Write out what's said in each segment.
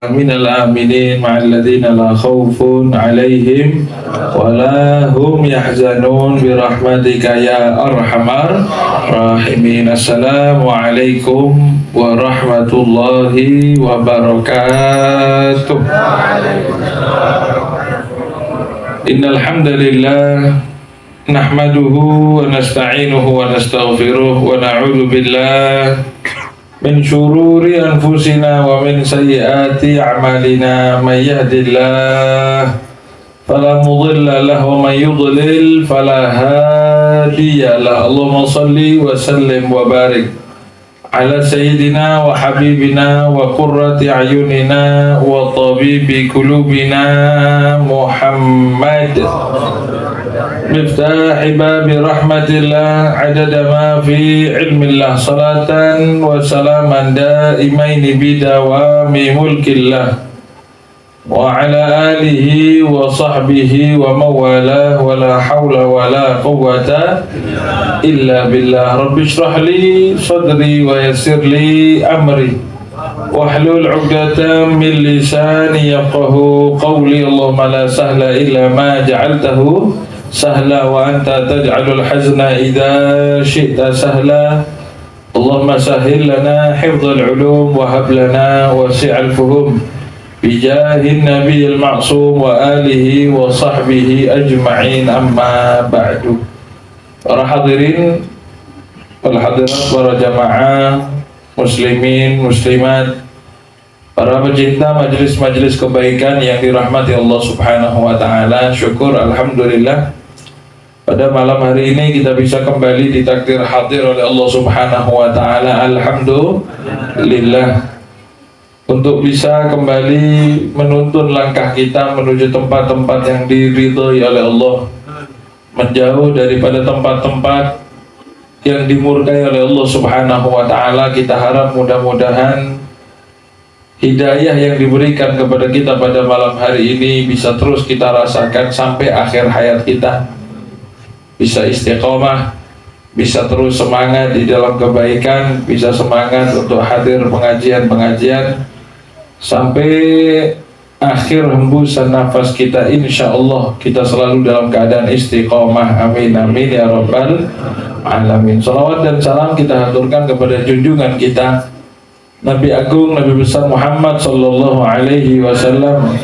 من الآمنين مع الذين لا خوف عليهم ولا هم يحزنون برحمتك يا أرحم الراحمين. السلام عليكم ورحمة الله وبركاته. إن الحمد لله نحمده ونستعينه ونستغفره ونعوذ بالله من شرور أنفسنا ومن سيئات أعمالنا. من يهد الله فلا مضل له ومن يضلل فلا هادي له. اللهم صل وسلم وبارك على سيدنا وحبيبنا وقرة أعيننا وطبيب قلوبنا محمد مفتاح باب رحمة الله عدد ما في علم الله. صلاة وسلاما دائمين بدوام ملك الله وعلى آله وصحبه ومن والاه ولا حول ولا قوة إلا بالله. رب اشرح لي صدري ويسر لي أمري واحلل عقدة من لساني يفقه قولي. اللهم لا سهل إلا ما جعلته سهلا وأنت تجعل الحزن إذا شئت سهلا. اللهم سهل لنا حفظ العلوم وهب لنا وسع الفهم بجاه النبي المعصوم وآله وصحبه أجمعين. أما بعد. Para hadirin wal hadirat, para jamaah muslimin muslimat, para pecinta majelis-majelis kebaikan yang dirahmati Allah Subhanahu wa taala, syukur alhamdulillah pada malam hari ini kita bisa kembali ditakdir hadir oleh Allah Subhanahu wa taala. Alhamdulillah untuk bisa kembali menuntun langkah kita menuju tempat-tempat yang diridhai oleh Allah, menjauh daripada tempat-tempat yang dimurkai oleh Allah Subhanahu wa taala. Kita harap mudah-mudahan hidayah yang diberikan kepada kita pada malam hari ini bisa terus kita rasakan sampai akhir hayat kita, bisa istiqomah, bisa terus semangat di dalam kebaikan, bisa semangat untuk hadir pengajian-pengajian sampai akhir hembusan nafas kita. Insya Allah kita selalu dalam keadaan istiqomah. Amin amin ya rabbal alamin. Salawat dan salam kita haturkan kepada junjungan kita Nabi Agung, Nabi besar Muhammad Sallallahu Alaihi Wasallam,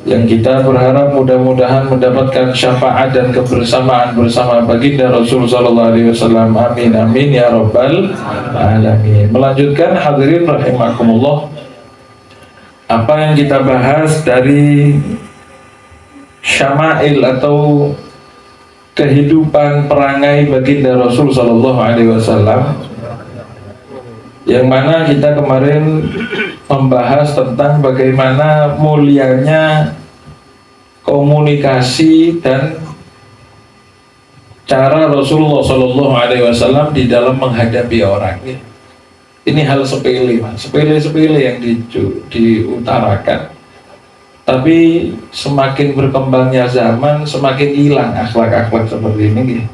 yang kita berharap mudah-mudahan mendapatkan syafaat dan kebersamaan bersama baginda Rasul Sallallahu Alaihi Wasallam. Amin amin ya rabbal alamin. Melanjutkan hadirin rahimakumullah, apa yang kita bahas dari syama'il atau kehidupan perangai baginda Rasul Sallallahu Alaihi Wasallam, yang mana kita kemarin membahas tentang bagaimana mulianya komunikasi dan cara Rasulullah Sallallahu Alaihi Wasallam di dalam menghadapi orang. Ini hal sepele, sepele yang diutarakan. Tapi semakin berkembangnya zaman, semakin hilang akhlak-akhlak seperti ini.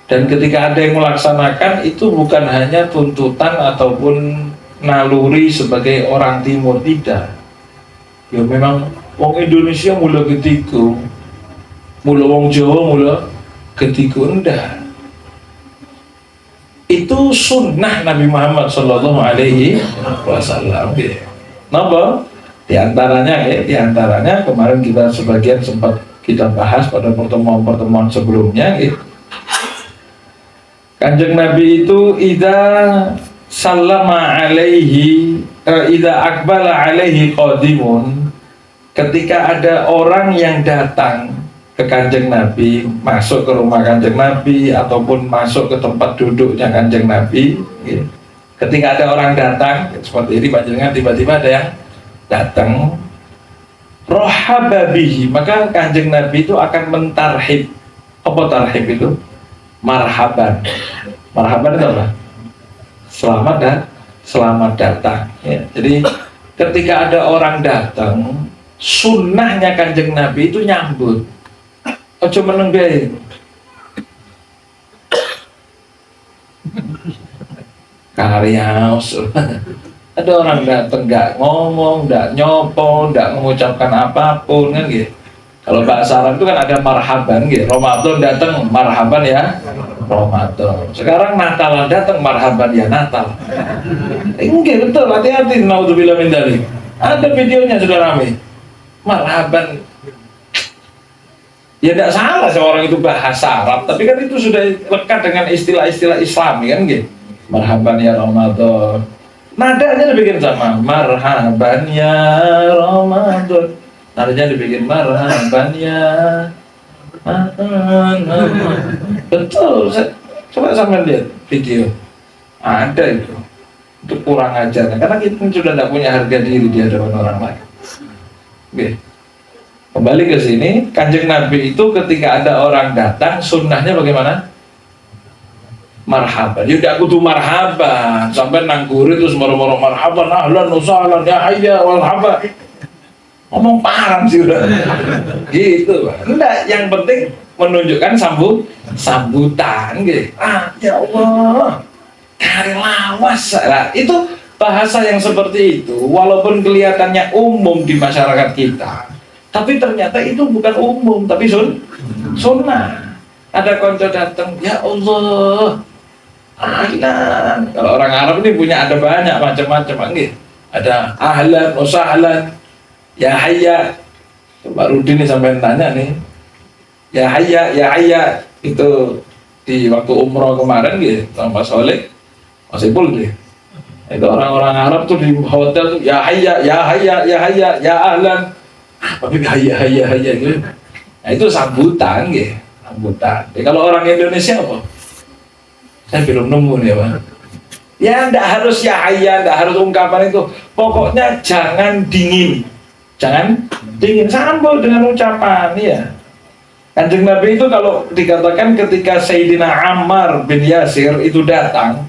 Dan ketika ada yang melaksanakan, itu bukan hanya tuntutan ataupun naluri sebagai orang timur, tidak. Ya memang wong Indonesia mula ketiku, mula wong Jawa mula ketiku, enggak. Itu sunnah Nabi Muhammad Sallallahu Alaihi Wasallam. Kenapa? Di antaranya kemarin kita sebagian sempat kita bahas pada pertemuan-pertemuan sebelumnya. Kanjeng Nabi itu idza sallama alaihi, idza aqbala alaihi qadimun, ketika ada orang yang datang ke Kanjeng Nabi, masuk ke rumah Kanjeng Nabi ataupun masuk ke tempat duduknya Kanjeng Nabi, gitu. Ketika ada orang datang seperti ini, panjenengan tiba-tiba ada yang datang, rohaba bihi, maka Kanjeng Nabi itu akan mentarhib. Apa tarhib itu? Marhaban. Marhaban itu apa? Selamat datang. Ya. Jadi ketika ada orang datang, sunnahnya Kanjeng Nabi itu nyambut. Ojo meneng bae. Karyaos. Ada orang datang nggak ngomong, nggak nyopo, nggak mengucapkan apapun kan gitu. Kalau bahasa Arab itu kan ada marhaban gitu. Ramadan datang marhaban ya Ramadan. Sekarang Natal datang marhaban ya Natal. Enggak betul, hati-hati. Naudzubillah min dzalik. Ada videonya sudah ramai. Marhaban. Ya tidak salah seorang itu bahasa Arab, tapi kan itu sudah lekat dengan istilah-istilah Islami kan gitu. Marhaban ya Ramadan. Nadanya dibikin sama marhaban ya Ramadan. Nadanya dibikin marhaban ya. Betul. Coba sampai lihat video. Ada itu. Itu kurang ajar. Karena kita sudah tidak punya harga diri di hadapan orang lain. Oke. Kembali ke sini, Kanjeng Nabi itu ketika ada orang datang, sunnahnya bagaimana? Marhaban. Ya udah kudu marhaban. Sampai nangguri terus moro-moro marhaban, ahlan usahlan ya hayya wal haba. Ngomong parah sih udah. Gitu. Enggak, yang penting menunjukkan sambutan gitu. Ya Allah. Kari lawas. Nah, itu bahasa yang seperti itu walaupun kelihatannya umum di masyarakat kita. Tapi ternyata itu bukan umum, tapi sunnah. Ada konco datang, ya Allah, ahlan. Kalau orang Arab ini punya ada banyak macam-macam, gitu. Ada ahlan, usahlan, ya hayya. Pak Rudi nih sampai tanya nih, ya hayya, itu di waktu umroh kemarin gitu, sama Pak Soleh, masih pul deh. Itu orang-orang Arab tuh di hotel tuh, ya hayya, ya ahlan. Tapi hayya gitu. Nah itu sambutan gitu, sambutan. Jadi kalau orang Indonesia apa? Saya belum nemu nih Pak. Ya ndak harus ya hayya, ndak harus ungkapan itu. Pokoknya jangan dingin, sambut dengan ucapan ya. Kanjeng Nabi itu kalau dikatakan ketika Sayyidina Ammar bin Yasir itu datang,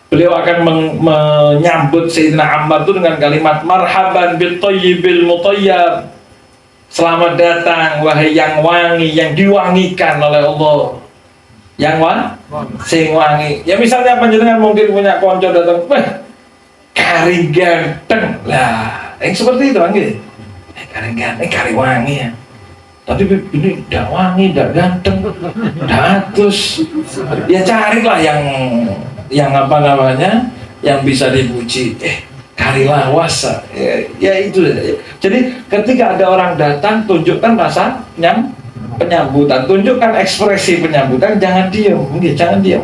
beliau akan menyambut Sayyidina Ammar itu dengan kalimat marhaban bil thayyibil mutayyab. Selamat datang wahai yang wangi, yang diwangikan oleh Allah. Yang sing wangi. Ya misalnya panjenengan mungkin punya konco datang, wah, kari ganteng. Lah, yang seperti itu anggih. Kari ganteng, kari wangi ya. Tapi ini tidak wangi, tidak ganteng, tidak atus. Ya carilah yang apa namanya, yang bisa dipuji. Kari lawas. Ya itu. Jadi ketika ada orang datang, tunjukkan rasa penyambutan, tunjukkan ekspresi penyambutan, jangan diam, jangan diam.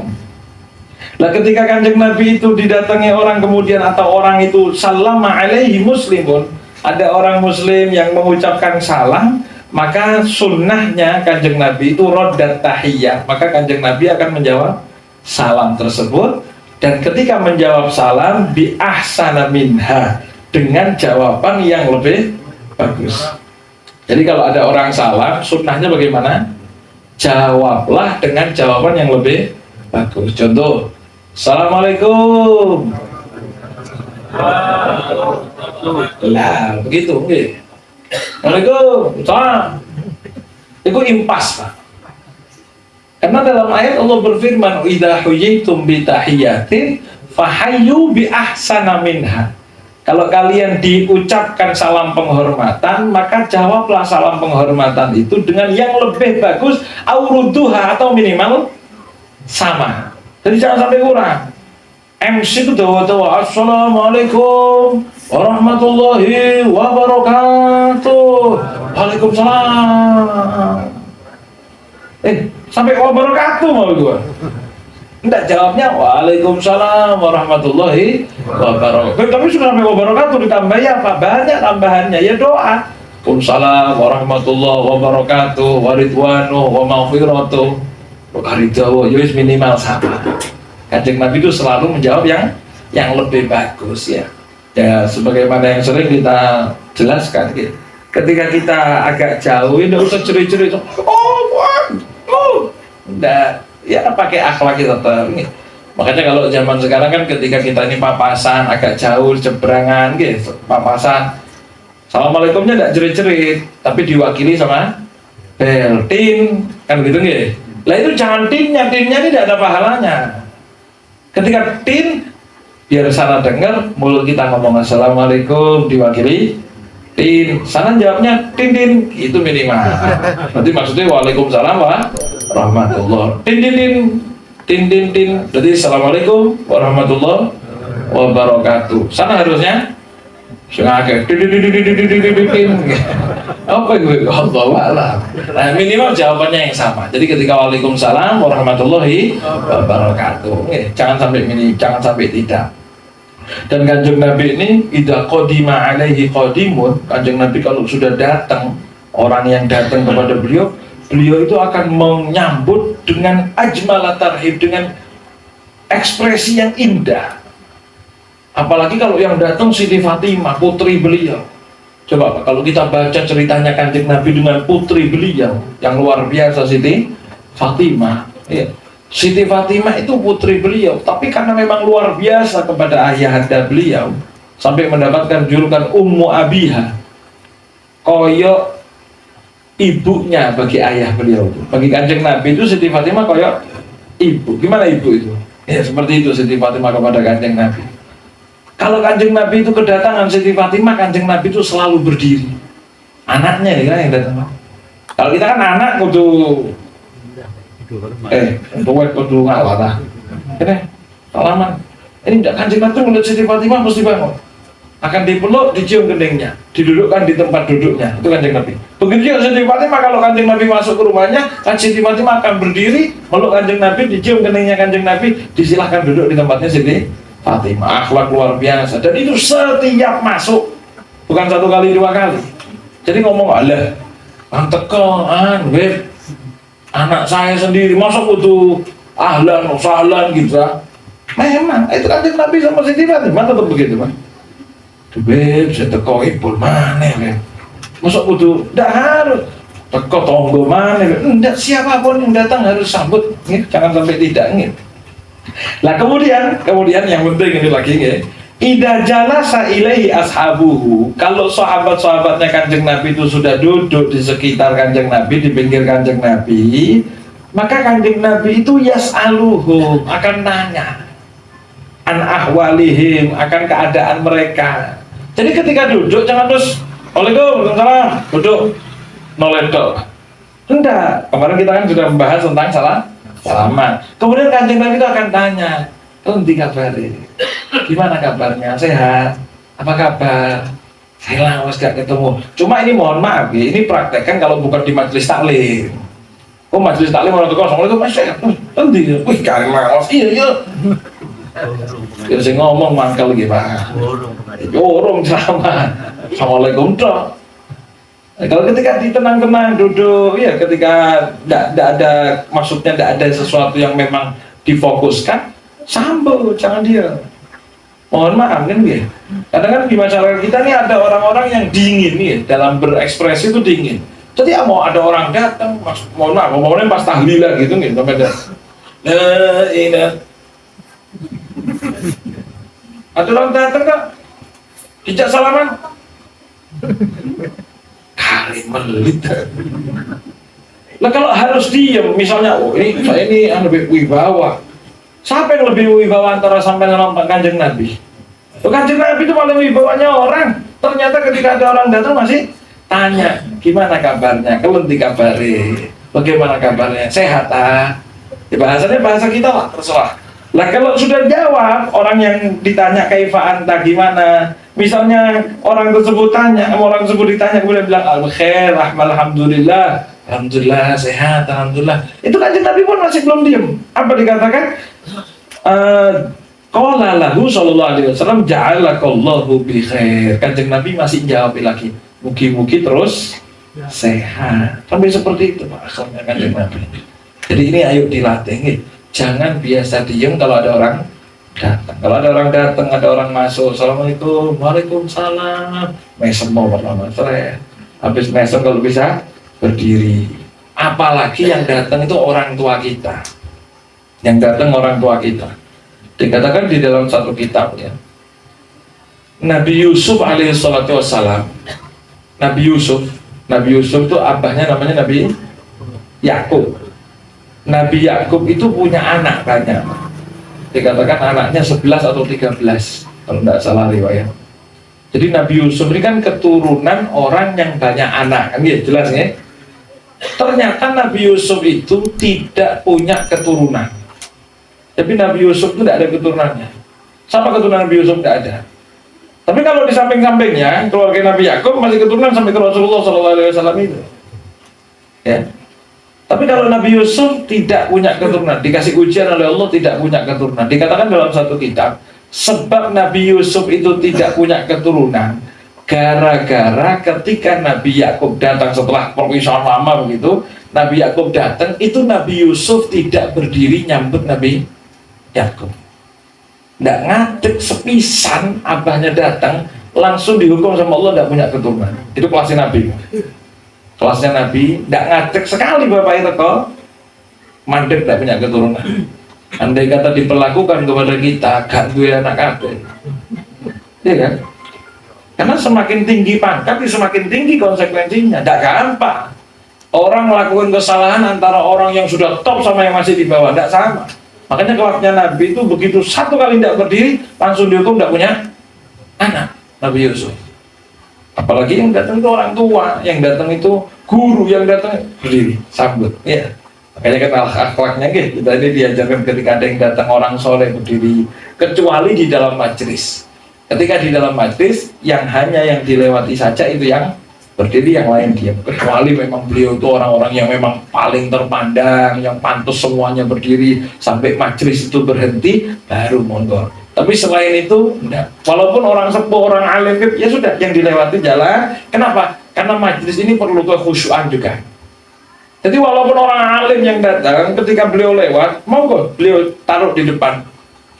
Nah ketika Kanjeng Nabi itu didatangi orang kemudian atau orang itu sallama alaihi muslimun, ada orang muslim yang mengucapkan salam, maka sunnahnya Kanjeng Nabi itu roddat tahiyyah, maka Kanjeng Nabi akan menjawab salam tersebut, dan ketika menjawab salam bi ahsana minha, dengan jawaban yang lebih bagus. Jadi kalau ada orang salam, sunnahnya bagaimana? Jawablah dengan jawaban yang lebih bagus. Contoh, assalamualaikum. Lah begitu, Assalamualaikum. Salam. Itu impas, Pak. Karena dalam ayat Allah berfirman, idza huyitum bi tahiyatin fahayyu bi ahsana minha. Kalau kalian diucapkan salam penghormatan, maka jawablah salam penghormatan itu dengan yang lebih bagus, auruduha, atau minimal sama. Jadi jangan sampai kurang. MC itu dawa-dawa, assalamualaikum warahmatullahi wabarakatuh. Waalaikumsalam. Sampai wabarakatuh mau gua. Enggak, jawabnya waalaikumsalam warahmatullahi wabarakatuh. Tapi sudah sampai wabarakatuh ditambah ya apa? Banyak tambahannya ya doa. Waalaikumsalam warahmatullahi wabarakatuh waridwanu wa maghfiratuh. Waridwahu ya minimal sama. Kanjeng Nabi itu selalu menjawab yang lebih bagus ya. Ya sebagaimana yang sering kita jelaskan gitu. Ketika kita agak jauh, tidak usah ceri-ceri. Enggak, ya pakai akhlak kita tetap. Makanya kalau zaman sekarang kan ketika kita ini papasan agak jauh, jebrangan gitu, papasan. Assalamualaikumnya enggak jerit-jerit, tapi diwakili sama bel, tin, kan gitu nggih. Lah itu jangan tinnya ini tidak ada pahalanya. Ketika tin Biar sana dengar, mulut kita ngomong assalamualaikum diwakili tin, sana jawabnya tin tin, itu minimal. Berarti maksudnya waalaikumsalam warahmatullah. Tin tin tin, tin tin tin. Berarti assalamualaikum warahmatullah wabarakatuh. Sana harusnya sengaja tin tin tin tin tin tin tin. Apa gue? Allah. Nah, minimal jawabannya yang sama. Jadi ketika waalaikumsalam warahmatullahi wabarakatuh, jangan sampai jangan sampai tidak. Dan kanjeng Nabi ini idza qadima alaihi qadimun, kanjeng Nabi kalau sudah datang orang yang datang kepada beliau, beliau itu akan menyambut dengan ajmalat tarhib, dengan ekspresi yang indah. Apalagi kalau yang datang Siti Fatimah, putri beliau. Coba Pak, kalau kita baca ceritanya kanjeng Nabi dengan putri beliau yang luar biasa, Siti Fatimah, ya. Siti Fatimah itu putri beliau, tapi karena memang luar biasa kepada ayahanda beliau, sampai mendapatkan julukan Ummu Abiha, koyok ibunya bagi ayah beliau. Bagi kanjeng Nabi itu Siti Fatimah koyok ibu. Gimana ibu itu? Ya seperti itu Siti Fatimah kepada kanjeng Nabi. Kalau kanjeng Nabi itu kedatangan Siti Fatimah, kanjeng Nabi itu selalu berdiri. Anaknya ya yang datang. Kalau kita kan anak kudu kudu ngalah. Ini salaman. Ini tidak, kanjeng Nabi melihat Siti Fatimah mesti bangun. Akan dipeluk, dicium gendengnya, didudukkan di tempat duduknya. Itu kanjeng Nabi. Begitu juga Siti Fatimah, kalau kanjeng Nabi masuk ke rumahnya, kan Siti Fatimah akan berdiri, meluk kanjeng Nabi, dicium gendengnya kanjeng Nabi, disilahkan duduk di tempatnya Siti Fatimah. Akhlak luar biasa. Dan itu setiap masuk, bukan satu kali dua kali. Jadi ngomong alah, antekan, web, anak saya sendiri, masa butuh ahlan, sahlan gitu. Memang, itu kanjeng Nabi sama Siti Fatimah tetap begitu, Pak. Beb, saya teko ipul mana, Beb? Masa butuh, tidak harus teko tonggo mana, Beb? Tidak, siapapun yang datang harus sambut, jangan sampai tidak. Nah kemudian yang penting ini lagi, idza jalasa ilaihi ashabuhu, kalau sahabat-sahabatnya kanjeng Nabi itu sudah duduk di sekitar kanjeng Nabi, di pinggir kanjeng Nabi, maka kanjeng Nabi itu yas'aluhum, akan tanya an ahwalihim, akan keadaan mereka. Jadi ketika duduk jangan terus waalaikumsalam, duduk noledok. Enggak, kemarin kita kan sudah membahas tentang salaman. Kemudian kanjeng Nabi itu akan tanya, "Endi kabare? Gimana kabarnya? Sehat? Apa kabar? Saya lama gak ketemu." Cuma ini mohon maaf, ini praktekkan kalau bukan di majelis taklim. Oh majelis taklim orang tukang assalamualaikum, Mas sehat? Endi? Wih kari maos, iya. Ya saya ngomong mangkal gitu Pak. Orang ceramah. Assalamualaikum toh. Kalau ketika ditenang-tenang duduk, ya ketika tidak ada, maksudnya tidak ada sesuatu yang memang difokuskan, sambut, jangan dia. Mohon maaf kan ya. Kadang kan di masyarakat kita nih ada orang-orang yang dingin nih, dalam berekspresi itu dingin. Jadi ya mau ada orang datang, mohon maaf, ngomongnya pas tahlilan gitu nih, beda. Ini. Ada orang datang kak, dijak salaman. Kali melit. Nah kalau harus diem, misalnya, oh ini saya ini yang lebih wibawa. Siapa yang lebih wibawa antara sampai dengan kanjeng Nabi? Kanjeng Nabi itu paling wibawanya orang. Ternyata ketika ada orang datang masih tanya, gimana kabarnya? Kelenti kabari? Bagaimana kabarnya? Sehat ah? Ya, bahasanya bahasa kita lah, terserah. Lah kalau sudah jawab, orang yang ditanya kaifa anta gimana? Misalnya orang tersebut ditanya kemudian bilang al-khair, alhamdulillah, alhamdulillah sehat, alhamdulillah. Itu kanjeng Nabi pun masih belum diam. Apa dikatakan? Qala lahu sallallahu alaihi wasallam ja'alakallahu bi khair. Kanjeng Nabi masih jawab lagi, mugi-mugi terus sehat. Sampai seperti itu Pak asalnya kanjeng Nabi. Jadi ini ayo dilatih. Jangan biasa diem kalau ada orang datang. Kalau ada orang datang, ada orang masuk, assalamualaikum, waalaikumsalam. Mesem mau pertama, habis mesem kalau bisa berdiri. Apalagi yang datang itu orang tua kita. Yang datang orang tua kita. Dikatakan di dalam satu kitab ya. Nabi Yusuf alaihissalatu wassalam. Nabi Yusuf itu abahnya namanya Nabi Yakub. Nabi Yakub itu punya anak banyak. dikatakan anaknya 11 atau 13 kalau tidak salah riwayat. Jadi Nabi Yusuf ini kan keturunan orang yang banyak anak, kan ya jelas ya. Ternyata Nabi Yusuf itu tidak punya keturunan. Tapi Nabi Yusuf itu tidak ada keturunannya. Sama keturunan Nabi Yusuf tidak ada. Tapi kalau di samping-sampingnya keluarga Nabi Yakub masih keturunan sampai ke Rasulullah SAW itu. Ya. Tapi kalau Nabi Yusuf tidak punya keturunan, dikasih ujian oleh Allah tidak punya keturunan. Dikatakan dalam satu kitab, sebab Nabi Yusuf itu tidak punya keturunan gara-gara ketika Nabi Yakub datang setelah perpisahan lama begitu, Nabi Yakub datang, itu Nabi Yusuf tidak berdiri nyambut Nabi Yakub. Tidak ngadeg, sepisan abahnya datang langsung dihukum sama Allah tidak punya keturunan. Itu kelasnya Nabi. Kelasnya Nabi tidak ngadeg sekali bapak itu kok mandek tidak punya keturunan. Andai kata diperlakukan kepada kita, gak gue anak kabeh, ya kan? Karena semakin tinggi pangkat, semakin tinggi konsekuensinya. Tidak gampang. Orang melakukan kesalahan antara orang yang sudah top sama yang masih di bawah, tidak sama. Makanya kelasnya Nabi itu begitu satu kali tidak berdiri, langsung dihukum tidak punya anak. Nabi Yusuf. Apalagi yang datang itu orang tua, yang datang itu guru, yang datang berdiri, sambut. Ya. Makanya kan akhlaknya kita ini diajarkan ketika ada yang datang orang soleh berdiri, kecuali di dalam majelis. Ketika di dalam majelis yang hanya yang dilewati saja itu yang berdiri, yang lain diam. Kecuali memang beliau itu orang-orang yang memang paling terpandang, yang pantas semuanya berdiri sampai majelis itu berhenti baru mundur. Tapi selain itu enggak. Walaupun orang sepuh, orang alim, ya sudah yang dilewati jalan. Kenapa? Karena majelis ini perlu kekhusyuan juga. Jadi walaupun orang alim yang datang, ketika beliau lewat, monggo beliau taruh di depan,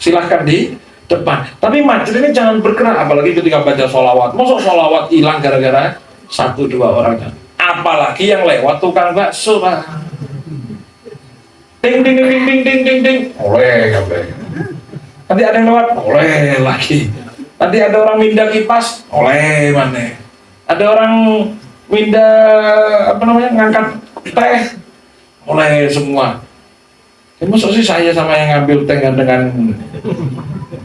silahkan di depan. Tapi majelis ini jangan bergerak, apalagi ketika baca sholawat. Masuk sholawat hilang gara-gara 1-2 orang. Apalagi yang lewat tukang bakso, Pak. Ding ding ding ding ding ding ding. Oleh kabeh. Nanti ada yang lewat, oleh lagi. Nanti ada orang mindah kipas, oleh mana. Ada orang mindah ngangkat teh, oleh semua. Ya, maksud sih saya sama yang ngambil teh dengan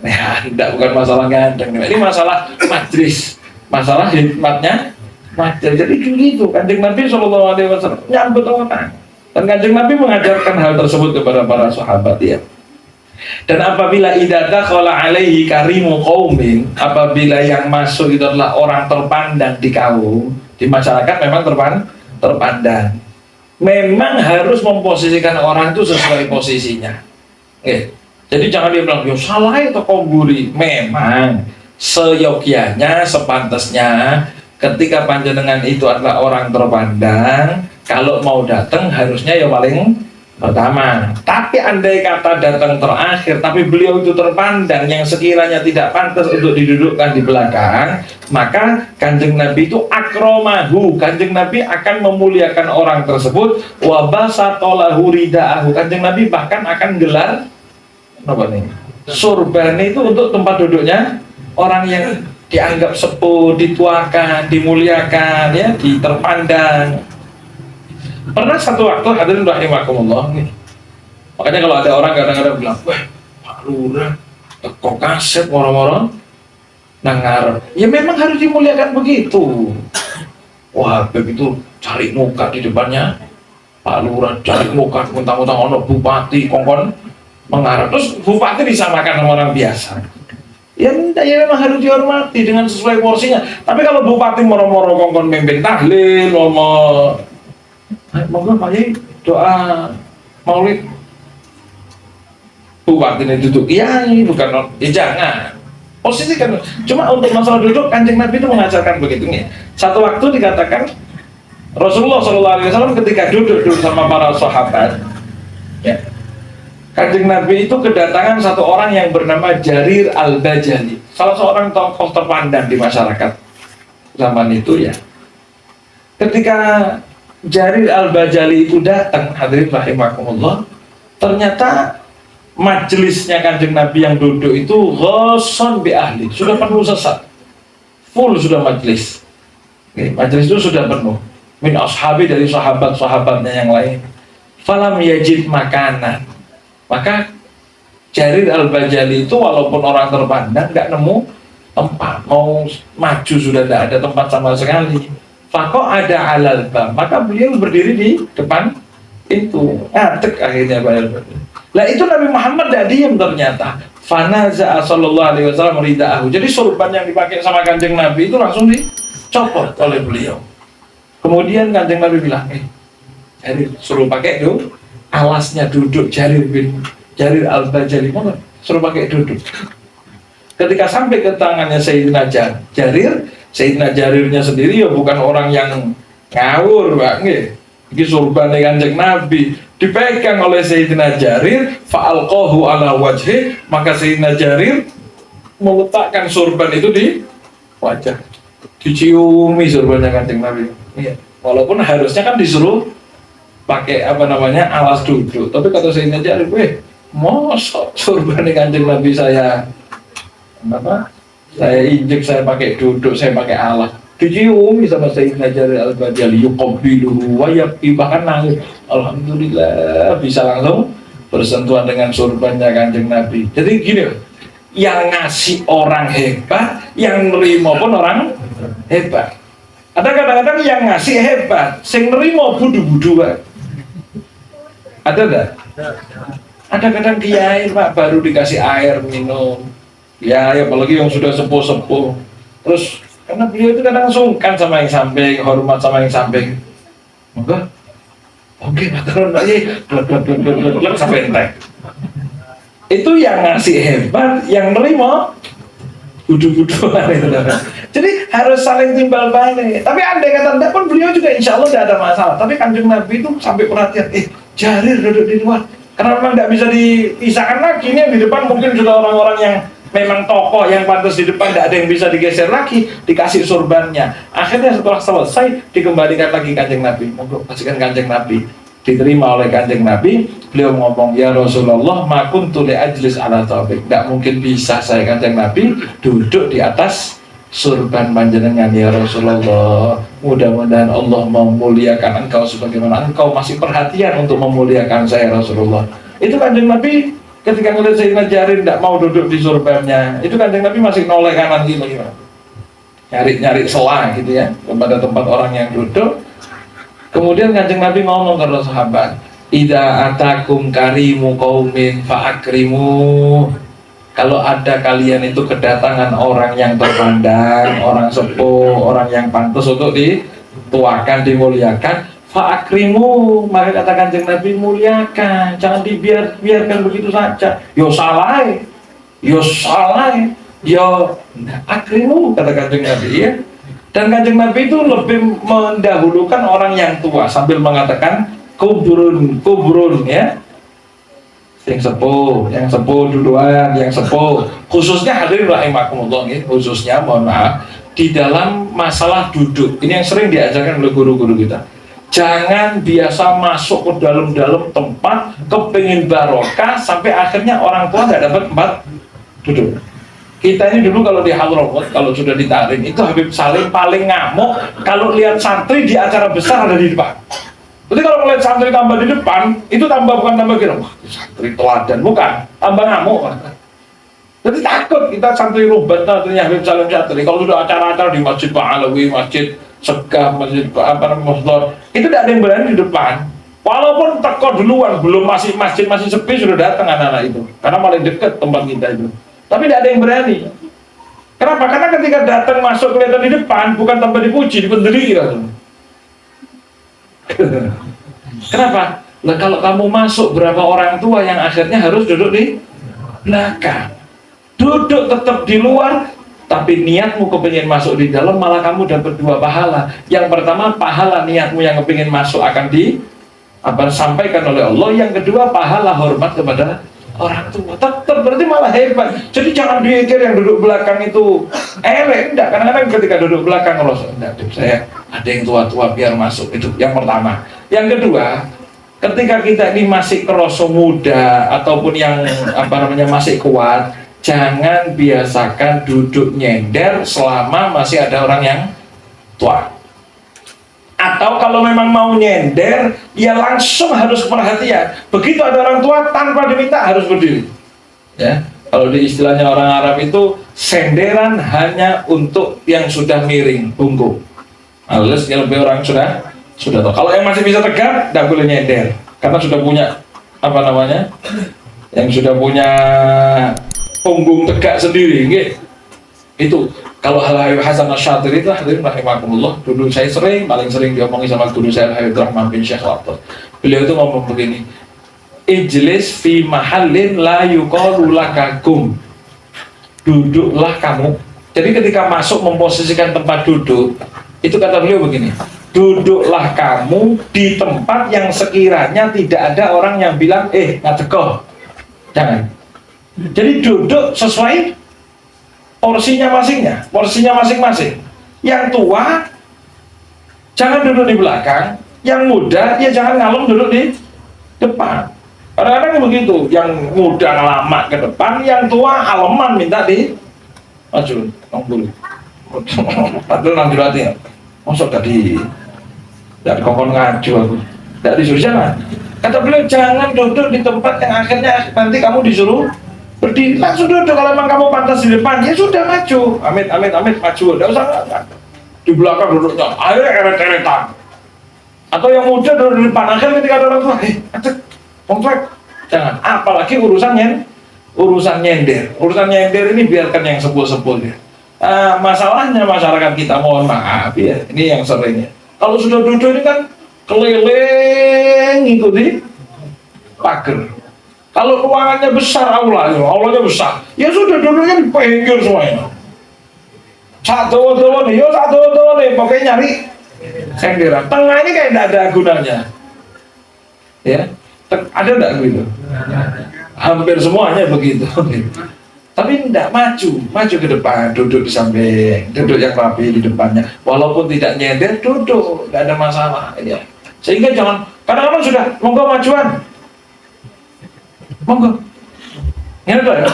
ya tidak, bukan masalah ganteng. Ini masalah majlis, masalah hikmatnya majlis. Jadi gitu, Kanjeng Nabi SAW nyambut orang. Dan Kanjeng Nabi mengajarkan hal tersebut kepada para sahabat ya. Dan apabila idza khala alaihi karimu qaumin, apabila yang masuk itu adalah orang terpandang di kaum, di masyarakat memang terpandang. Memang harus memposisikan orang itu sesuai posisinya. Jadi jangan dia bilang, yo salah itu kau guri. Memang seyogianya, sepantasnya ketika panjenengan itu adalah orang terpandang, kalau mau datang harusnya ya paling pertama. Tapi andai kata datang terakhir, tapi beliau itu terpandang yang sekiranya tidak pantas untuk didudukkan di belakang, maka Kanjeng Nabi itu akromahu, Kanjeng Nabi akan memuliakan orang tersebut, wabasatolahu ridaahu, Kanjeng Nabi bahkan akan gelar apa nih? Surban itu untuk tempat duduknya orang yang dianggap sepuh, dituakan, dimuliakan, ya, terpandang. Pernah satu waktu hadirin rahimakumullah nih. Makanya kalau ada orang kadang-kadang bilang, wah Pak Lurah kok kaset moro-moro nangar. Ya memang harus dimuliakan begitu. Wah begitu cari muka di depannya Pak Lurah, cari muka mentang-mentang ono bupati kongkon mengarah. Terus bupati disamakan sama orang biasa. Ya memang harus dihormati dengan sesuai porsinya. Tapi kalau bupati moro-moro kongkon mimpin tahlil, monggo Pak Yai doa maulid, bupati ini duduk kiai bukan, ya jangan posisi kan. Cuma untuk masalah duduk Kanjeng Nabi itu mengajarkan begitu nih. Satu waktu dikatakan Rasulullah SAW ketika duduk sama para sahabat, ya, Kanjeng Nabi itu kedatangan satu orang yang bernama Jarir Al-Bajali, salah seorang tokoh terpandang di masyarakat zaman itu ya. Ketika Jarir Al-Bajali itu datang, hadirin rahimakumullah, ternyata majelisnya Kanjeng Nabi yang duduk itu ghasan bi ahli, sudah penuh sesat, full sudah majelis. Majelis itu sudah penuh min ashabi, dari sahabat-sahabatnya yang lain. Falam yajid makanan, maka Jarir Al-Bajali itu walaupun orang terpandang nggak nemu tempat, mau maju sudah tidak ada tempat sama sekali. Fako ada alal bab, maka beliau berdiri di depan itu, ngadeg akhirnya Pak Al-Bajali. Lah itu Nabi Muhammad tidak diam ternyata. Fanaza sallallahu alaihi wasallam ridaahu. Jadi sorban yang dipakai sama Kanjeng Nabi itu langsung dicopot oleh beliau. Kemudian Kanjeng Nabi bilang, Jarir suruh pakai itu alasnya duduk. Jarir Al-Bajali suruh pakai duduk. Ketika sampai ke tangannya Sayyidina Jarir, Sayyidina Jarirnya sendiri ya bukan orang yang ngawur, Pak. Ini surban Kanjeng Nabi dipegang oleh Sayyidina Jarir, fa'alqahu ala wajhi, maka Sayyidina Jarir meletakkan surban itu di wajah, diciumi surbannya Kanjeng Nabi. Iya. Walaupun harusnya kan disuruh pakai alas duduk, tapi kata Sayyidina Jarir, mosok surban Kanjeng Nabi saya injek, saya pakai duduk, saya pakai alas, diciumi sama Sayyidina Jarir Al-Bajali, yuqabbiluhu wa yabki, bahkan nangis. Alhamdulillah bisa langsung bersentuhan dengan surbannya Kanjeng Nabi. Jadi gini, yang ngasih orang hebat, yang nerima pun orang hebat. Ada kadang-kadang yang ngasih hebat, sing nerima budu-budu, Pak. Ada enggak? Ada kadang kiai, Pak, baru dikasih air minum. Ya, apalagi yang sudah sepuh-sepuh. Terus karena beliau itu kadang sungkan sama yang samping, hormat sama yang samping. Maka, oke, maturun aja, blek sampai entek. Itu yang ngasih hebat, yang nerima budu-buduan itu. Jadi harus saling timbal balik. Tapi andai kata enggak pun beliau juga insya Allah tidak ada masalah. Tapi Kanjeng Nabi itu sampai perhatian, Jarir duduk di luar. Karena memang tidak bisa dipisahkan lagi. Ini yang di depan mungkin sudah orang-orang yang memang tokoh yang pantas di depan, tidak ada yang bisa digeser lagi, dikasih surbannya. Akhirnya setelah selesai dikembalikan lagi Kanjeng Nabi. Monggo kasihkan Kanjeng Nabi. Diterima oleh Kanjeng Nabi. Beliau ngomong, ya Rasulullah, ma kuntu li ajlis ala taufik. Tidak mungkin bisa saya Kanjeng Nabi duduk di atas surban panjenengan ya Rasulullah. Mudah-mudahan Allah memuliakan engkau sebagaimana engkau masih perhatian untuk memuliakan saya Rasulullah. Itu Kanjeng Nabi ketika ngelihat Sayyidina Jarir tidak mau duduk di surbannya, itu Kanjeng Nabi masih noleh kanan gitu, nyari celah gitu ya kepada tempat orang yang duduk. Kemudian Kanjeng Nabi ngomong ke sahabat, idza atakum karimu qaumin fa'akrimu. Kalau ada kalian itu kedatangan orang yang terpandang, orang sepuh, orang yang pantas untuk dituakan, dimuliakan, fa'akrimu, maka kata Kanjeng Nabi, muliakan, jangan dibiarkan begitu saja. Yo salah, yo akrimu, kata Kanjeng Nabi ya. Dan Kanjeng Nabi itu lebih mendahulukan orang yang tua sambil mengatakan kuburun ya. Yang sepuh duluan, yang sepuh. Khususnya hadirin rahimakumullah ya, khususnya mohon maaf di dalam masalah duduk. Ini yang sering diajarkan oleh guru-guru kita. Jangan biasa masuk ke dalam tempat, kepingin barokah, sampai akhirnya orang tua nggak dapat tempat duduk. Kita ini dulu kalau di Hadramut, kalau sudah ditarik, itu Habib Salim paling ngamuk kalau lihat santri di acara besar ada di depan. Jadi kalau melihat santri tambah di depan, itu bukan tambah kira, wah santri teladan, bukan, tambah ngamuk. Jadi takut kita santri rubat, santrinya Habib Salim Syatri, kalau sudah acara-acara di Masjid Pak Alawi, Masjid Segaf, Masjid Musdor, itu tidak ada yang berani di depan. Walaupun teko duluan, belum masjid masih sepi sudah datang anak-anak itu, karena paling dekat tempat kita itu. Tapi tidak ada yang berani. Kenapa? Karena ketika datang masuk kelihatan di depan, bukan tanpa dipuji, dipenderi gitu. Kenapa? Nah, kalau kamu masuk, berapa orang tua yang akhirnya harus duduk di belakang. Duduk tetap di luar, tapi niatmu kepingin masuk di dalam, malah kamu dapat dua pahala. Yang pertama, pahala niatmu yang kepingin masuk akan disampaikan oleh Allah. Yang kedua, pahala hormat kepada orang tua. Tetap berarti malah hebat. Jadi jangan dipikir yang duduk belakang itu elek. Enggak, kadang-kadang ketika duduk belakang saya ada yang tua-tua biar masuk. Itu yang pertama. Yang kedua, ketika kita ini masih kerasa muda ataupun yang masih kuat, jangan biasakan duduk nyender selama masih ada orang yang tua. Atau kalau memang mau nyender, ya langsung harus perhatian. Begitu ada orang tua, tanpa diminta harus berdiri. Ya, kalau di istilahnya orang Arab itu senderan hanya untuk yang sudah miring, bungkuk. Alias yang lebih orang sudah tahu. Kalau yang masih bisa tegak, tidak boleh nyender, karena sudah punya apa namanya, yang sudah punya punggung tegak sendiri, gitu. Itu kalau Al-Habib Hasan Asy-Syadzili itu hadirin rahimakumullah, dulu saya paling sering diomongi sama guru saya Al-Habib Rahman bin Syekh Latos. Beliau itu ngomong begini, ijlis fi mahallin la yuqalu lakakum, duduklah kamu. Jadi ketika masuk memposisikan tempat duduk, itu kata beliau begini, duduklah kamu di tempat yang sekiranya tidak ada orang yang bilang ngatekoh. Jangan. Jadi duduk sesuai porsinya masing-masing. Yang tua jangan duduk di belakang, yang muda ya jangan ngalung duduk di depan. Kadang-kadang begitu, yang muda lama ke depan, yang tua aleman minta di maju, nongol. Padahal nanti hati, masuk tadi dari kokon ngaju aku, tidak disuruh jangan. Kata beliau jangan duduk di tempat yang akhirnya nanti kamu disuruh berdiri, langsung duduk. Kalau memang kamu pantas di depan, ya sudah maju, amit maju, tidak usah di belakang duduknya, ayo eret-eretan. Atau yang muda duduk di depan, akhirnya ketika ada orang tua, jangan. Apalagi urusan nyender ini biarkan yang sepuh-sepuh ya. Masalahnya masyarakat kita, mohon maaf ya, ini yang seringnya. Kalau sudah duduk ini kan keliling ngikuti pagar. Kalau ruangannya besar, aulanya besar, ya sudah duduknya di pinggir semuanya. Satu nih, pokoknya nyari senderan. Tengah ini kayak tidak ada gunanya. Ya, ada tidak gitu? Hampir semuanya begitu. Tapi tidak maju ke depan, duduk di samping, duduk yang rapi di depannya. Walaupun tidak nyender, duduk, tidak ada masalah. Ya. Sehingga jangan, kadang-kadang sudah, monggo majuan. Monggo. Ini tuh ya.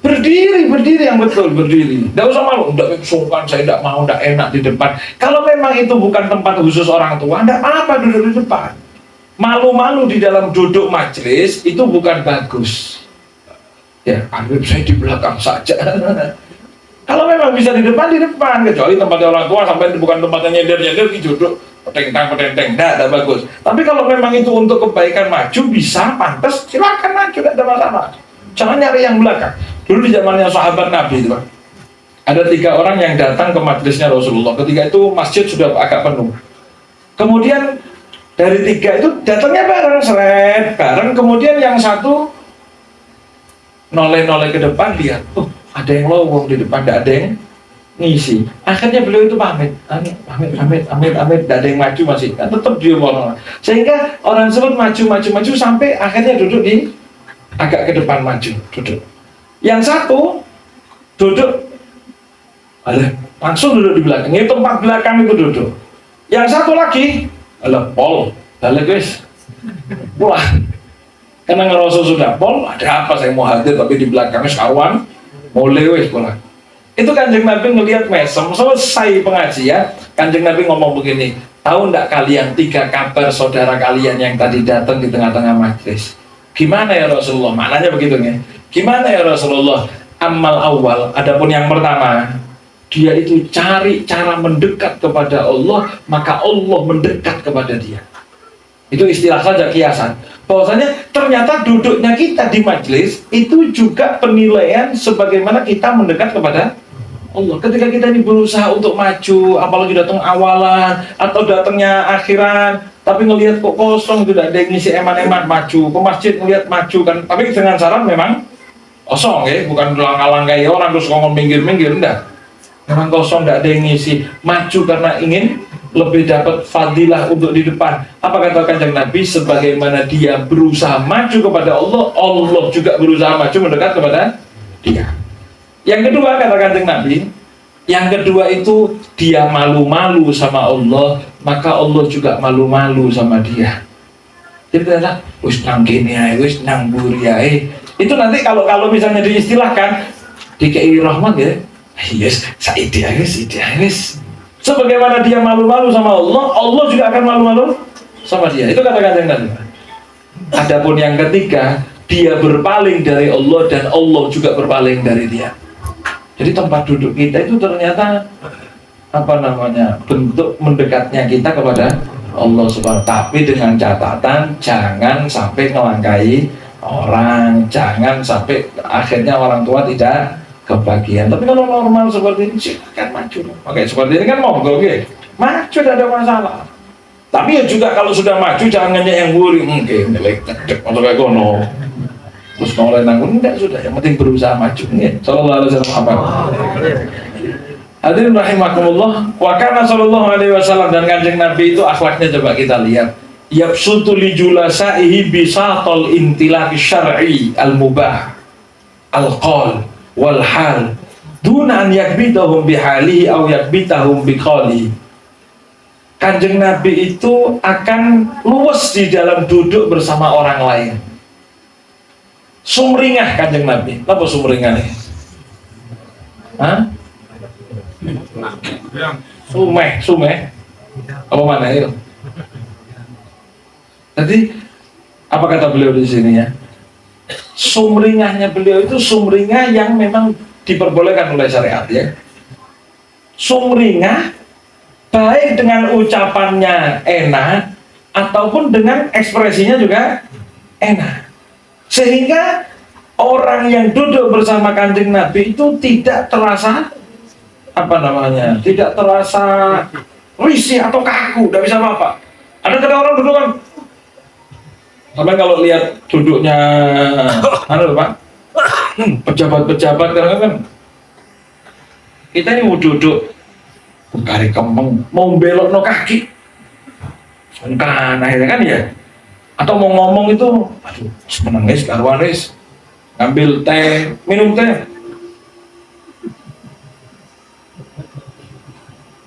Berdiri yang betul, berdiri. Tidak usah malu, tidak sungkan, saya tidak mau, tidak enak di depan. Kalau memang itu bukan tempat khusus orang tua, tidak apa-apa duduk di depan. Malu-malu di dalam duduk majelis itu bukan bagus. Ya, Habib saya di belakang saja. Kalau memang bisa di depan, kecuali tempatnya orang tua, sampai bukan tempatnya nyender duduk petenteng, tidak bagus. Tapi kalau memang itu untuk kebaikan maju, bisa, pantas, silakan maju, tidak ada masalah. Jangan nyari yang belakang. Dulu di zamannya sahabat Nabi itu, ada 3 orang yang datang ke majelisnya Rasulullah. Ketika itu masjid sudah agak penuh. Kemudian dari 3 itu datangnya bareng, kemudian yang satu noleh ke depan, lihat, ada yang lowong di depan, tidak ada yang ngisi. Akhirnya beliau itu pamit, tidak ada yang maju masih, kan tetap dia orang. Sehingga orang tersebut maju sampai akhirnya duduk di agak ke depan, maju duduk. Yang satu duduk, langsung duduk di belakang. Ini tempat belakang itu duduk. Yang satu lagi, pol, guys, pulang. Karena ngerasa sudah pol, ada apa saya mau hadir tapi di belakangnya sekawan, mulai wes pulang. Itu Kanjeng Nabi ngelihat mesem, selesai pengajian, Kanjeng Nabi ngomong begini, tahu enggak kalian 3 kabar saudara kalian yang tadi datang di tengah-tengah majlis? Gimana ya Rasulullah? Maknanya begitu ya. Gimana ya Rasulullah? Amal awal, adapun yang pertama, dia itu cari cara mendekat kepada Allah, maka Allah mendekat kepada dia. Itu istilah saja, kiasan. Bahwasanya ternyata duduknya kita di majelis itu juga penilaian sebagaimana kita mendekat kepada Allah. Ketika kita ini berusaha untuk maju, apalagi datang awalan atau datangnya akhiran, tapi ngelihat kok kosong, tidak ada yang ngisi eman-eman, maju ke masjid ngelihat maju kan, tapi dengan syarat memang kosong ya, bukan langkah-langkah ya orang terus ngomong minggir-minggir, enggak. Memang kosong, tidak ada yang ngisi, maju karena ingin lebih dapat fadilah untuk di depan. Apa kata Kanjeng Nabi? Sebagaimana dia berusaha maju kepada Allah, Allah juga berusaha maju mendekat kepada dia. Yang kedua kata Kanjeng Nabi, yang kedua itu dia malu-malu sama Allah, maka Allah juga malu-malu sama dia. Jadi ternyata wis nang kene ae, wis nang mburi ae. Itu nanti kalau misalnya diistilahkan dikei rahmat ya. Yes, saidi ae, sebagaimana dia malu-malu sama Allah, Allah juga akan malu-malu sama dia. Itu kata-kata yang tadi. Adapun yang ketiga, dia berpaling dari Allah dan Allah juga berpaling dari dia. Jadi tempat duduk kita itu ternyata bentuk mendekatnya kita kepada Allah Subhanahu. Tapi dengan catatan jangan sampai ngelangkai orang, jangan sampai akhirnya orang tua tidak kebagian. Tapi kalau normal seperti ini silakan maju. Oke, seperti ini kan monggo, oke, maju, tidak ada masalah. Tapi ya juga kalau sudah maju jangan hanya yang wuri, mungkin nilai cedek atau kayak gono terus noleh nanggung, enggak, sudah yang penting berusaha maju. Sallallahu alaihi wasallam. Hadirin rahimakumullah, wa kana sallallahu alaihi wasallam, dan kanjeng Nabi itu akhlaknya coba kita lihat. Yabsutu li julasaihi bisatal intilaqi syar'i al-mubah al-qaul wal hal duna an yakbitahum bihalihi aw yakbitahum biqalihi. Kanjeng Nabi itu akan luwes di dalam duduk bersama orang lain. Sumringah kanjeng Nabi. Apa sumringah nih? Hah? Sumeh. Apa mana itu? Jadi apa kata beliau di sini ya? Sumringahnya beliau itu sumringah yang memang diperbolehkan oleh syariat ya. Sumringah baik dengan ucapannya enak ataupun dengan ekspresinya juga enak. Sehingga orang yang duduk bersama kanjeng Nabi itu tidak terasa tidak terasa risih atau kaku, tidak bisa apa-apa. Ada kadang orang duduk kan, sampai kalau lihat duduknya Pak, pejabat-pejabat kan kita ini mau duduk kari kembang, mau belok no kaki kan akhirnya kan ya, atau mau ngomong itu aduh menangis karwanis, ngambil teh, minum teh,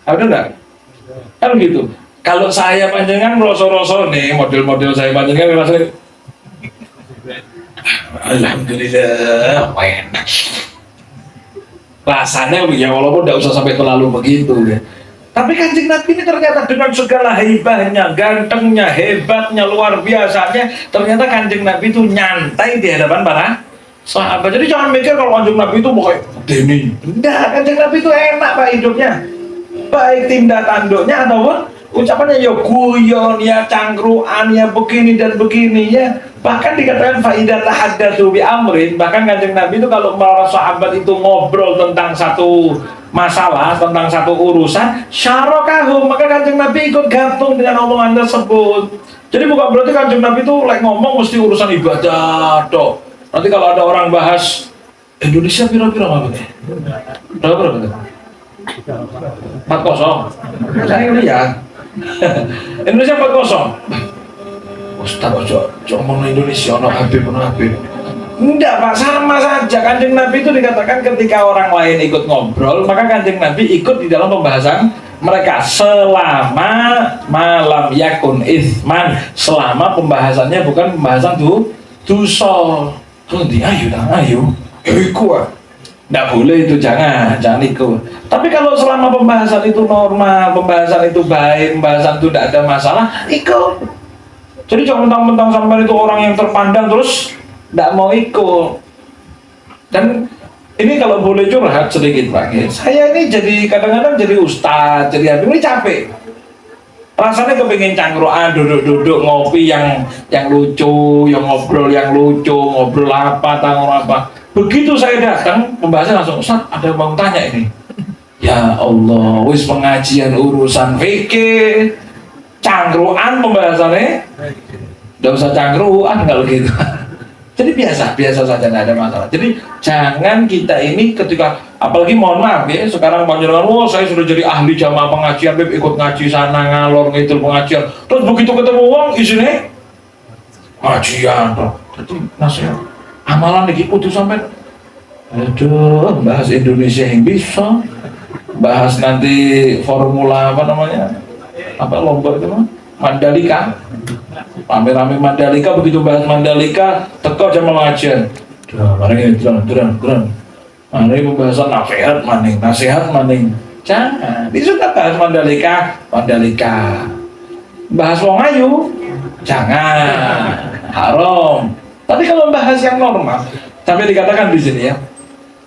ada enggak? Kan gitu. Kalau saya panjangan rosor-rosor nih, model-model saya panjangan rasanya alhamdulillah enak rasanya ya, walaupun tidak usah sampai terlalu begitu ya. Tapi kanjeng Nabi ini ternyata dengan segala hebatnya, gantengnya, hebatnya, luar biasanya, ternyata kanjeng Nabi itu nyantai di hadapan para sahabat. Jadi jangan mikir kalau kanjeng Nabi itu mau kayak Deni. Enggak, kanjeng Nabi itu enak Pak hidupnya, baik tindak tanduknya ataupun ucapannya ya guyon, ya cangkruan, ya begini dan begini ya. Bahkan dikatakan faidah tahaddatsu bi amrin, bahkan kanjeng Nabi itu kalau para sahabat itu ngobrol tentang satu masalah, tentang satu urusan, syarokahum, maka kanjeng Nabi ikut gabung dengan omongan tersebut. Jadi bukan berarti kanjeng Nabi itu ngomong mesti urusan ibadah toh. Nanti kalau ada orang bahas Indonesia pira-pira apa nih? Berapa? 4-0. Saya lihat Indonesia 4-0. Ustaz ojo ngomong Indonesia no Habib. Enggak Pak, sama saja. Kanjeng Nabi itu dikatakan ketika orang lain ikut ngobrol, maka kanjeng Nabi ikut di dalam pembahasan mereka selama malam yakun isman, selama pembahasannya bukan pembahasan dosa. Ayo ikut. Nggak boleh itu, jangan ikut. Tapi kalau selama pembahasan itu normal, pembahasan itu baik, pembahasan itu tidak ada masalah, ikut. Jadi jangan mentang-mentang sampai itu orang yang terpandang terus tidak mau ikut. Dan ini kalau boleh curhat sedikit Pak, saya ini jadi kadang-kadang jadi ustadz, jadi habib ini capek. Rasanya kepingin cangkruan, duduk-duduk ngopi yang lucu, yang ngobrol yang lucu, ngobrol apa, tanggung apa. Begitu saya datang, pembahasan langsung, Ustaz ada yang mau tanya ini. Ya Allah, wis pengajian urusan fikih, cangkruan pembahasannya. Tidak usah cangkruan kalau gitu. Jadi biasa saja, tidak ada masalah. Jadi jangan kita ini ketika, apalagi mohon maaf ya, sekarang panjenengan, saya sudah jadi ahli jamaah pengajian, ikut ngaji sana ngalor ngidul pengajian. Terus begitu ketemu uang isinya pengajian. Jadi nasihat, amalan lagi putus sampai, aduh, bahas Indonesia yang bisa, bahas nanti formula lomba itu mah. Mandalika, rame-rame Mandalika, begitu bahas Mandalika, teko jam pengajian. Mari turun. Mari pembahasan nasihat maning. Jangan, disuka bahas Mandalika. Bahas wong ayu, jangan, haram. Tapi kalau membahas yang normal, sampai dikatakan di sini ya,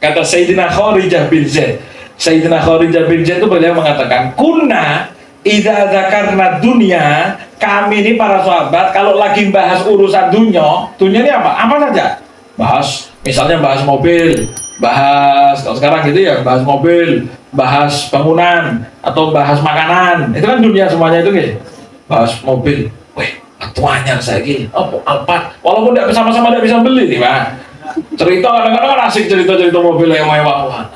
kata Sayyidina Kharijah bin Zaid. Sayyidina Kharijah bin Zaid itu beliau mengatakan, kunna idza dzakarna dunya, kami ini para sahabat kalau lagi bahas urusan dunia ini apa? Apa saja? Bahas, misalnya bahas mobil, bahas kalau sekarang gitu ya, bahas mobil, bahas bangunan atau bahas makanan. Itu kan dunia semuanya itu gitu. Bahas mobil, weh, tuanya saya gini, apa? Walaupun tidak sama-sama tidak bisa beli nih, Pak. Cerita kadang-kadang kan asik cerita-cerita mobil yang mewah.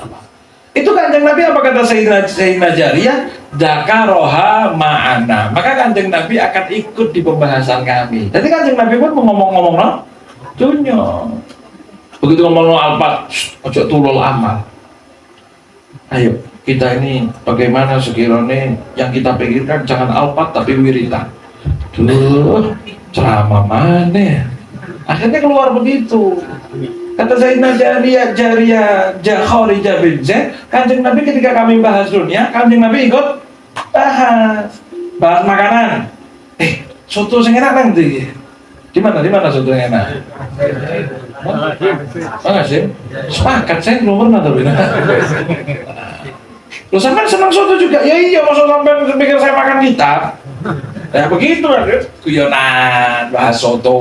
Itu Kanjeng Nabi apa kata Sayyidina Jariyah? Dzakaroha ma'ana. Maka Kanjeng Nabi akan ikut di pembahasan kami. Jadi Kanjeng Nabi pun ngomong-ngomong no dunya. Begitu ngomong no alpat, ojo tulul amal. Ayo, kita ini bagaimana sekiranya yang kita pikirkan jangan alpat tapi wiritan. Duh, ceramah mana? Akhirnya keluar begitu. Kata Sayyidina Kharijah bin Zaid, Kanjeng Nabi ketika kami bahas dunia, Kanjeng Nabi ikut bahas makanan. Soto sing enak nanti. Di mana soto yang enak? Mana sih? Sepakat saya belum pernah tapi. Lu sampai senang soto juga? Ya iya, maksud sampai pikir saya makan kitab. Ya begitu kan, guyonan, bahas soto.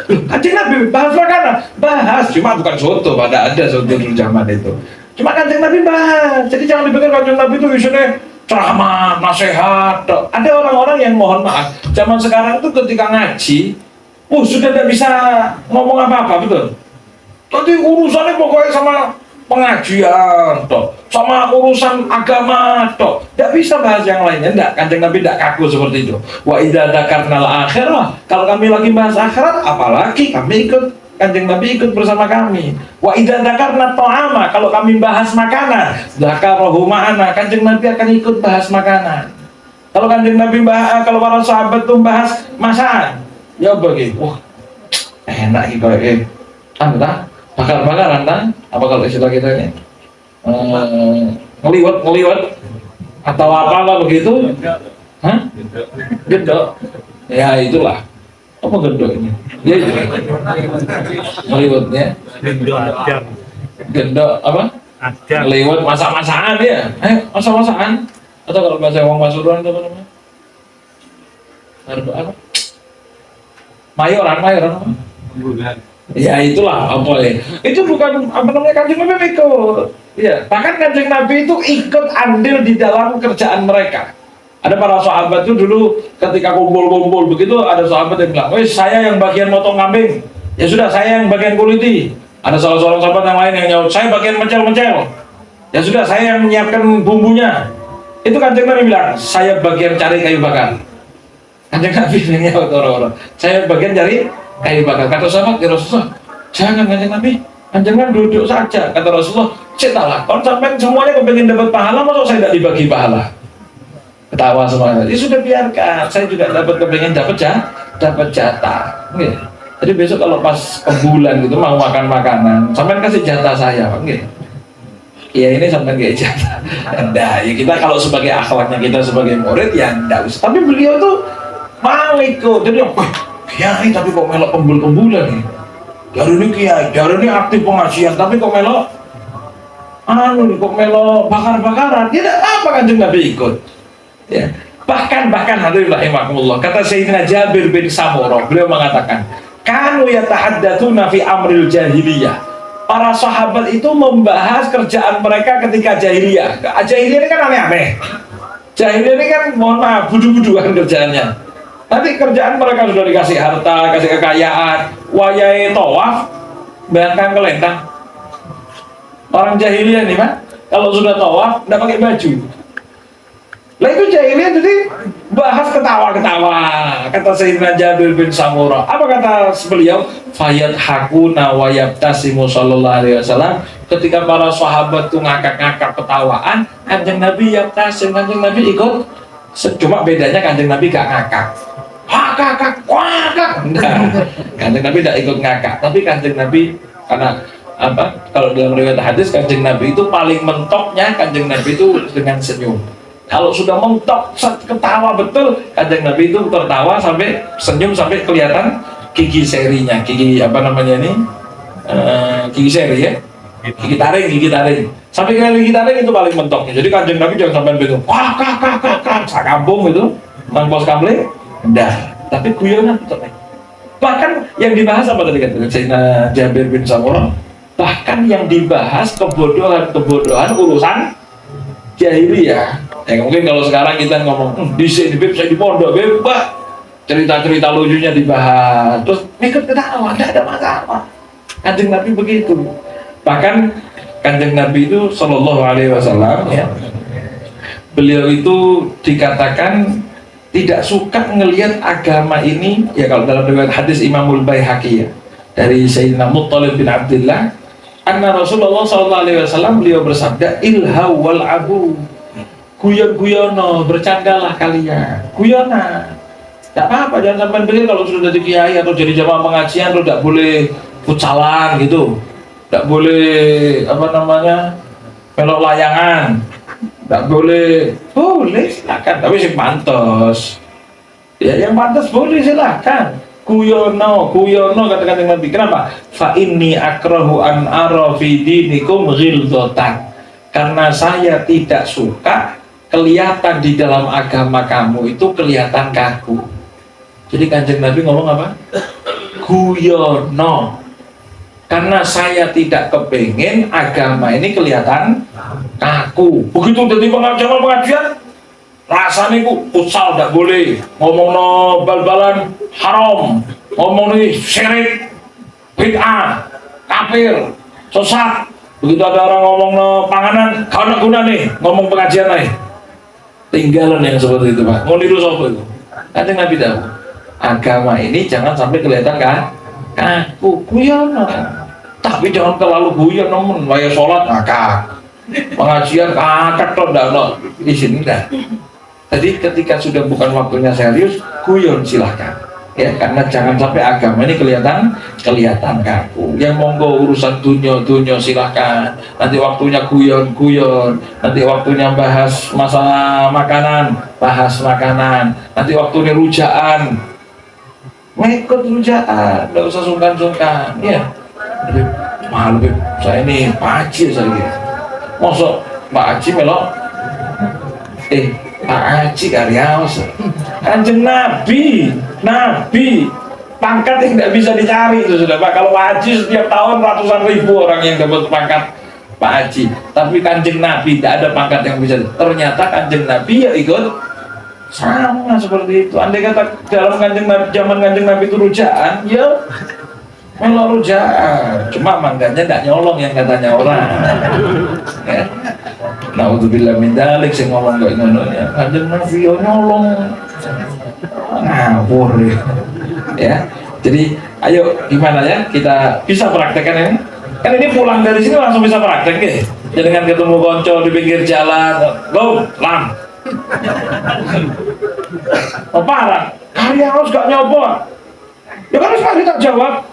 Kanjeng Nabi bahas makanan, bahas, cuma bukan soto, pada ada soto dulu zaman itu. Cuma Kanjeng Nabi bahas, jadi jangan dipikir Kanjeng Nabi itu isinya ceramah, nasihat. Ada orang-orang yang mohon maaf, zaman sekarang itu ketika ngaji, sudah tidak bisa ngomong apa-apa, betul. Tapi urusannya pokoknya sama pengajian toh, sama urusan agama toh, tidak bisa bahas yang lainnya. Tidak, Kanjeng Nabi tidak kaku seperti itu. Wa idza dzakarnal akhirah, kalau kami lagi bahas akhirat, apalagi kami ikut, Kanjeng Nabi ikut bersama kami. Wa idza dzakarna ta'ama, kalau kami bahas makanan, dzakarahu ma'ana, Kanjeng Nabi akan ikut bahas makanan. Kalau Kanjeng Nabi bahas, kalau para sahabat tuh bahas masakan, ya bagi, wah enak gitu anda bakar-bakaran kan? Apa kalau istilah kita ini ngeliwat atau apa begitu? Hah? Gendok. Ya itulah. Apa gendok ini? Ya itu. Ngeliwatnya. Gendok apa? Ngeliwat masak-masakan ya. Masak-masakan. Atau kalau bahasa wong Pasuruan itu apa namanya? Apa? Mayoran apa? Ya itulah apa ya. Itu bukan apa namanya, Kanjeng Nabi ikut. Ya, bahkan Kanjeng Nabi itu ikut andil di dalam kerjaan mereka. Ada para sahabat itu dulu ketika kumpul-kumpul begitu, ada sahabat yang bilang, "Wes, saya yang bagian motong kambing." Ya sudah, saya yang bagian kuliti. Ada salah seorang sahabat yang lain yang nyaut, "Saya bagian mencel-mencel." Ya sudah, saya yang menyiapkan bumbunya. Itu Kanjeng Nabi bilang, "Saya bagian cari kayu bakar." Kanjeng Nabi yang nyaut orang-orang, "Saya bagian cari kayu bakar." Kata sahabat, "Ya Rasulullah, jangan Kanjeng Nabi, Kanjeng duduk saja." Kata Rasulullah, "Cetalah, kalau sampai semuanya kepengen dapat pahala, masa saya tidak dibagi pahala?" Ketawa semuanya. Ya sudah, biarkan, saya juga kepengen dapat jatah. Nggih. Jadi besok kalau pas ke bulan gitu mau makan makanan, sampai kasih jatah saya, Pak. Nggih. Ya ini sampai kayak jatah. Nah, ya kita kalau sebagai akhlaknya kita sebagai murid ya enggak usah. Tapi beliau tuh mau ikut. Jadi kiai tapi kok melok pembul-pembulan nih. Dari ini kiai, dari ini aktif pengajian, tapi kok melok kok melok bakar-bakaran. Tidak apa Kanjeng Nabi ikut. Ya. Bahkan hadirin rahimakumullah, kata Sayyidina Jabir bin Samurah, beliau mengatakan, kanu yatahaddatsuna fi amril jahiliyah. Para sahabat itu membahas kerjaan mereka ketika jahiliyah. Jahiliyah ini kan aneh-aneh. Jahiliyah ini kan mohon maaf, budu-buduan kerjaannya. Nanti kerjaan mereka sudah dikasih harta, kasih kekayaan, wayai tawaf, bayangkan kelentang. Orang jahiliyah nih, Pak, kalau sudah tawaf, tidak pakai baju. Lah itu jahiliyah, jadi bahas ketawa-ketawa. Kata Sayyidina Jabir bin Samurah, apa kata beliau? Fayat hakuna wa yabtasimu sallallahu alaihi wasallam. Ketika para sahabat tuh ngakak-ngakak ketawaan, Kanjeng Nabi yabtasim, Kanjeng Nabi ikut. Cuma bedanya Kanjeng Nabi gak ngakak. Ngakak. Kanjeng Nabi tidak ikut ngakak, tapi Kanjeng Nabi karena apa? Kalau dalam riwayat hadis, Kanjeng Nabi itu paling mentoknya Kanjeng Nabi itu dengan senyum. Kalau sudah mentok, ketawa betul, Kanjeng Nabi itu tertawa sampai senyum sampai kelihatan gigi serinya, gigi apa namanya ini, gigi seri ya, gigi taring. Sampai kira gigi taring itu paling mentoknya. Jadi Kanjeng Nabi jangan sampai begitu, wah kak, sakampung itu, nang pos kamling, dah. Tapi guyonan tetap. Bahkan yang dibahas apa tadi kata Sayyidina Jabir bin Samurah? Bahkan yang dibahas kebodohan urusan jahiliyah. Ya mungkin kalau sekarang kita ngomong di sini beb saya di pondok beb, cerita-cerita lucunya dibahas, terus ikut ketawa, tidak ada masalah. Kanjeng Nabi begitu. Bahkan Kanjeng Nabi itu Shallallahu Alaihi Wasallam ya, beliau itu dikatakan tidak suka ngelihat agama ini ya, kalau dalam riwayat hadis Imamul Baihaqi ya, dari Sayyidina Muttalib bin Abdullah, anna Rasulullah sallallahu alaihi wasallam beliau bersabda, ilhaw wal abu, guyon-guyono, bercandalah kalian, guyona. Tidak apa-apa, jangan sampai beliau kalau sudah jadi kiai atau jadi jamaah pengajian itu tidak boleh futsalan gitu, tidak boleh apa namanya melok layangan. Tidak boleh silakan, tapi yang pantas ya, yang pantas boleh silakan. Kuyono kata-kata Nabi. Kenapa? Fa inni akrahu an ara fi dinikum ghildzatan, karena saya tidak suka kelihatan di dalam agama kamu itu kelihatan kaku. Jadi Kanjeng Nabi ngomong apa? Guyono, karena saya tidak kepengen agama ini kelihatan kaku. Begitu jadi pengajian rasanya ku futsal tidak boleh, ngomong no bal-balan haram, ngomong nih syirik, bid'ah, kafir, sesat. Begitu ada orang ngomong no panganan, kau nak guna nih, ngomong pengajian nih, tinggalan yang seperti itu Pak. Mau niru sopo itu? Kanjeng Nabi tahu, agama ini jangan sampai kelihatan kaku, guyon. Tapi jangan terlalu guyon, namun waya sholat ngakak, pengajian ngakak toh ndak di sini dah. Jadi ketika sudah bukan waktunya serius, guyon silahkan ya, karena jangan sampai agama ini kelihatan kaku. Yang monggo urusan dunia silahkan, nanti waktunya guyon, nanti waktunya bahas masalah makanan, nanti waktunya rujaan, mengikut rujaan, nggak usah sungkan ya. Lebih saya ini Pak Haji saya gitu, mosok Pak Haji melok Pak Haji karyawan. Kanjeng Nabi pangkat yang tidak bisa dicari itu sudah Pak. Kalau Pak Haji setiap tahun ratusan ribu orang yang dapat pangkat Pak Haji, tapi Kanjeng Nabi tidak ada pangkat yang bisa. Ternyata Kanjeng Nabi ya ikut sama seperti itu. Andai kata dalam zaman Kanjeng Nabi itu rujaan ya melok rujaan, cuma mangganya tidak nyolong yang katanya orang ya. Naudzubillah min dzalik, sing ngomong kok ngono ya. Kanjeng Nabi yo nyolong ngawur ya. Jadi ayo gimana ya, kita bisa praktekkan ini. Kan ini pulang dari sini langsung bisa praktek ya. Jangan ketemu konco di pinggir jalan, go lam. Oh parah, karya harus gak nyoba. Ya kan harus kita jawab.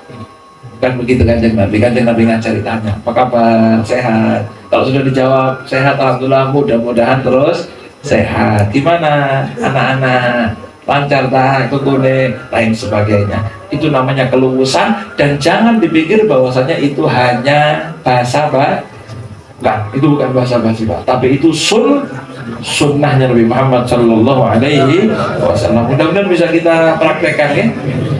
Kan begitu Kanjeng Nabi ngajari tanya, apa kabar, sehat? Kalau sudah dijawab sehat, alhamdulillah, mudah-mudahan terus sehat. Gimana anak-anak, lancar tak kekune, lain sebagainya. Itu namanya keluasan, dan jangan dipikir bahwasanya itu hanya bahasa Nah, itu bukan bahasa basi Pak, tapi itu sunnahnya Nabi Muhammad Sallallahu Alaihi Wasallam. Mudah-mudahan bisa kita praktekkan ya.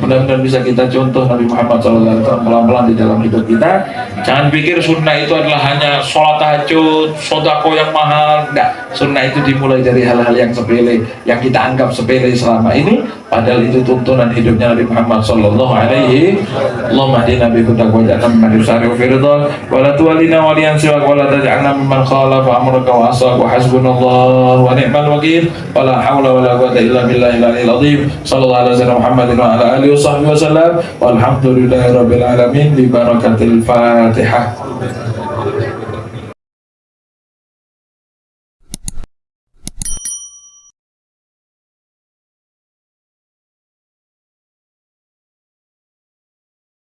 Mudah-mudahan bisa kita contoh Nabi Muhammad Sallallahu Alaihi Wasallam pelan-pelan di dalam hidup kita. Jangan pikir sunnah itu adalah hanya sholat tahajud, sodako yang mahal. Enggak, sunnah itu dimulai dari hal-hal yang sepele, yang kita anggap sepele selama ini, padahal itu tuntunan hidupnya Nabi Muhammad Sallallahu Alaihi Wasallam. Allahumma hdina bi hudak wa ja'alna mimman yusari fi ridwan wa la tuwallina waliyan siwak wa la taj'alna mimman khalafa amraka wa asaq wa hasbunallahu wa ni'mal wakil wa la hawla wa la quwwata illa billahil aliyyil azim. Sallallahu alaihi wasallam Muhammadin wa ala alihi wa sahbihi wasallam walhamdulillahi rabbil alamin bi barakatil Fatihah.